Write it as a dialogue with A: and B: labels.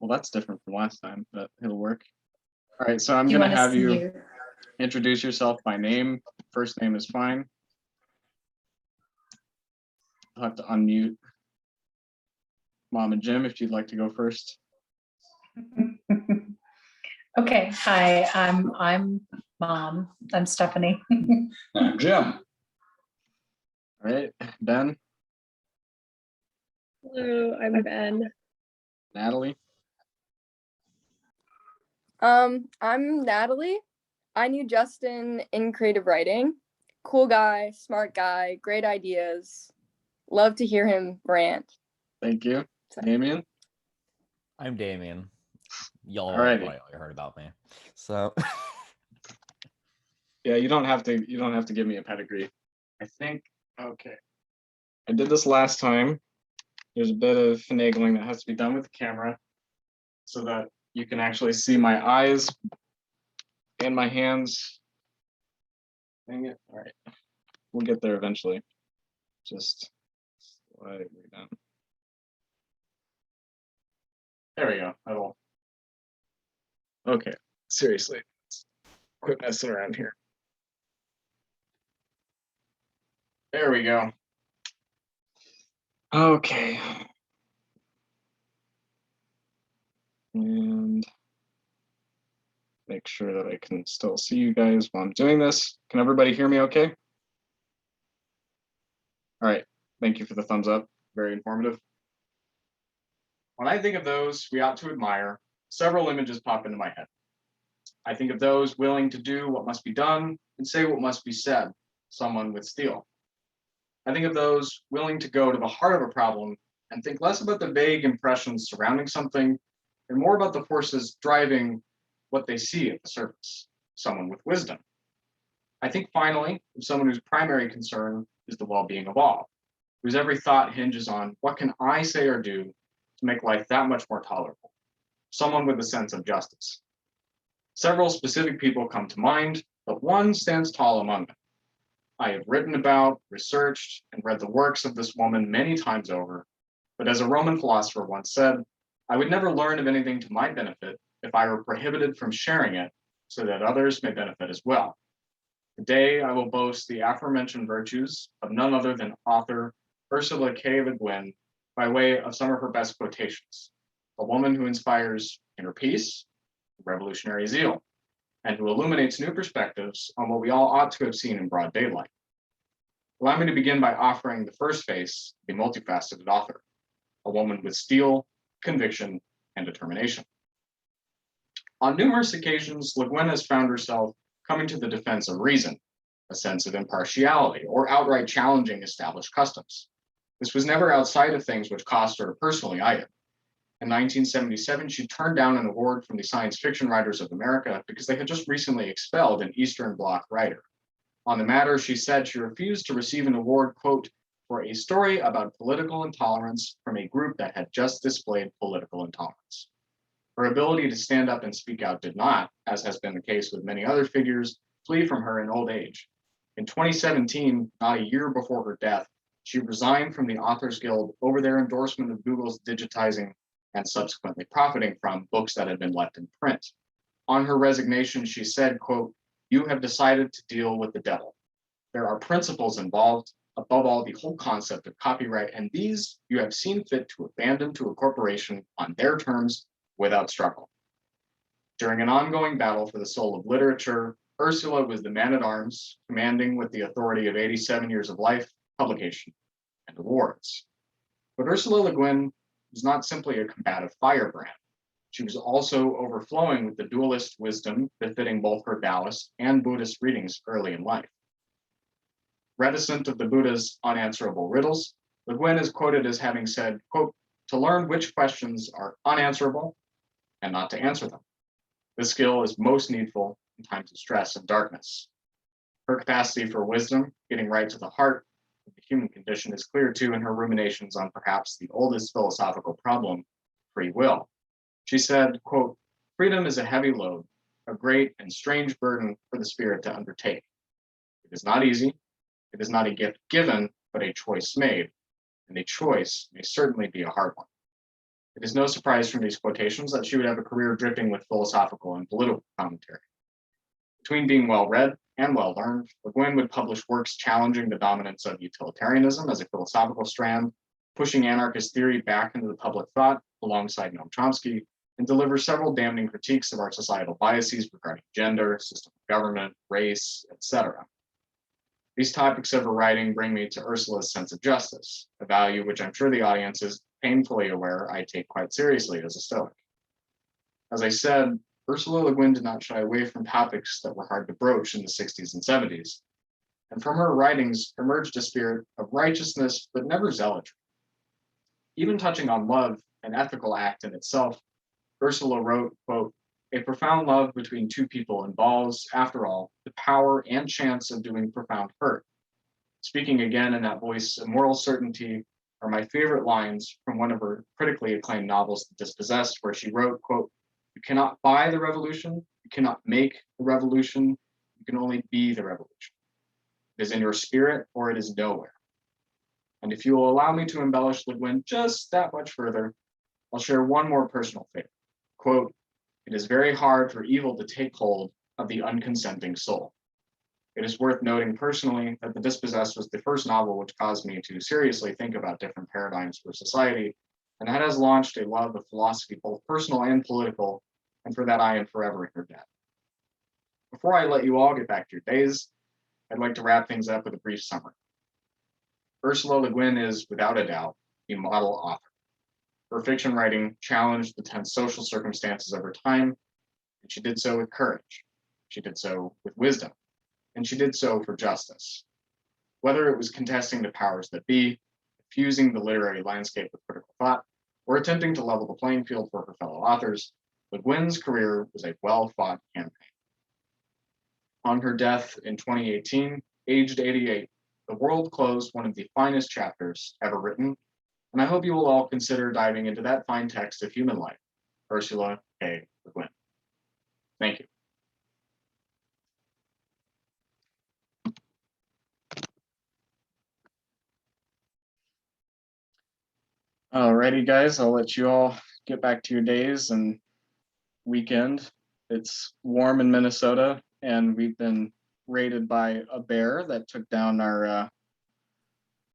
A: Well, that's different from last time, but it'll work. All right, so I'm
B: Do you
A: going to
B: want to
A: have
B: see
A: you
B: your...
A: introduce yourself by name. First name is fine. I'll have to unmute Mom and Jim if you'd like to go first.
B: Okay, hi, I'm Mom. I'm Stephanie.
C: I'm Jim.
A: All right, Ben,
D: Hello, I'm Ben.
A: Natalie,
D: I'm Natalie. I knew Justin in creative writing. Cool guy, smart guy, great ideas. Love to hear him rant.
A: thank you.
D: So-
A: Damien,
E: I'm Damien. Y'all
A: Alrighty.
E: probably heard about me. So
A: yeah, you don't have to give me a pedigree. I think, okay. I did this last time. There's a bit of finagling that has to be done with the camera so that you can actually see my eyes and my hands. Dang it. All right. We'll get there eventually. Just slide way down. There we go. That'll. Okay. Seriously. Quit messing around here. There we go. Okay. And make sure that I can still see you guys while I'm doing this. Can everybody hear me okay? All right. Thank you for the thumbs up. Very informative. When I think of those we ought to admire, several images pop into my head. I think of those willing to do what must be done and say what must be said, someone with steel. I think of those willing to go to the heart of a problem and think less about the vague impressions surrounding something and more about the forces driving what they see at the surface, someone with wisdom. I think finally of someone whose primary concern is the well-being of all, whose every thought hinges on what can I say or do to make life that much more tolerable, someone with a sense of justice. Several specific people come to mind, but one stands tall among them. I have written about, researched, and read the works of this woman many times over, but as a Roman philosopher once said, I would never learn of anything to my benefit if I were prohibited from sharing it so that others may benefit as well. Today, I will boast the aforementioned virtues of none other than author Ursula K. Le Guin by way of some of her best quotations, a woman who inspires inner peace, revolutionary zeal, and who illuminates new perspectives on what we all ought to have seen in broad daylight. Allow me to begin by offering the first face, the multifaceted author, a woman with steel, conviction, and determination. On numerous occasions, Le Guin has found herself coming to the defense of reason, a sense of impartiality, or outright challenging established customs. This was never outside of things which cost her personally either. In 1977, she turned down an award from the Science Fiction Writers of America because they had just recently expelled an Eastern Bloc writer. On the matter, she said she refused to receive an award, quote, for a story about political intolerance from a group that had just displayed political intolerance. Her ability to stand up and speak out did not, as has been the case with many other figures, flee from her in old age. In 2017, not a year before her death, she resigned from the Authors Guild over their endorsement of Google's digitizing and subsequently profiting from books that had been left in print. On her resignation, she said, quote, "You have decided to deal with the devil. There are principles involved, above all, the whole concept of copyright, and these you have seen fit to abandon to a corporation on their terms without struggle." During an ongoing battle for the soul of literature, Ursula was the man-at-arms, commanding with the authority of 87 years of life, publication, and awards. But Ursula Le Guin was not simply a combative firebrand. She was also overflowing with the dualist wisdom befitting both her Taoist and Buddhist readings early in life. Reticent of the Buddha's unanswerable riddles, Le Guin is quoted as having said, quote, "To learn which questions are unanswerable and not to answer them. This skill is most needful in times of stress and darkness." Her capacity for wisdom, getting right to the heart of the human condition, is clear too in her ruminations on perhaps the oldest philosophical problem, free will. She said, quote, "Freedom is a heavy load, a great and strange burden for the spirit to undertake. It is not easy. It is not a gift given, but a choice made, and a choice may certainly be a hard one. It is no surprise from these quotations that she would have a career dripping with philosophical and political commentary. Between being well-read and well-learned, Le Guin would publish works challenging the dominance of utilitarianism as a philosophical strand, pushing anarchist theory back into the public thought alongside Noam Chomsky, and deliver several damning critiques of our societal biases regarding gender, system of government, race, etc. These topics of her writing bring me to Ursula's sense of justice, a value which I'm sure the audience is painfully aware I take quite seriously as a Stoic. As I said, Ursula Le Guin did not shy away from topics that were hard to broach in the 60s and 70s, and from her writings emerged a spirit of righteousness but never zealotry. Even touching on love, an ethical act in itself, Ursula wrote, quote, "A profound love between two people involves, after all, the power and chance of doing profound hurt." Speaking again in that voice of moral certainty are my favorite lines from one of her critically acclaimed novels, The Dispossessed, where she wrote, quote, "You cannot buy the revolution, you cannot make the revolution, you can only be the revolution. It is in your spirit or it is nowhere." And if you will allow me to embellish Le Guin just that much further, I'll share one more personal favorite. Quote, "It is very hard for evil to take hold of the unconsenting soul." It is worth noting personally that The Dispossessed was the first novel which caused me to seriously think about different paradigms for society, and that has launched a love of philosophy, both personal and political, and for that I am forever in her debt. Before I let you all get back to your days, I'd like to wrap things up with a brief summary. Ursula Le Guin is, without a doubt, a model author. Her fiction writing challenged the tense social circumstances of her time, and she did so with courage. She did so with wisdom, and she did so for justice. Whether it was contesting the powers that be, fusing the literary landscape with critical thought, or attempting to level the playing field for her fellow authors, Le Guin's career was a well-fought campaign. On her death in 2018, aged 88, the world closed one of the finest chapters ever written, and I hope you will all consider diving into that fine text of human life, Ursula K. Le Guin. Thank you. Alrighty, guys, I'll let you all get back to your days and weekend. It's warm in Minnesota, and we've been raided by a bear that took down our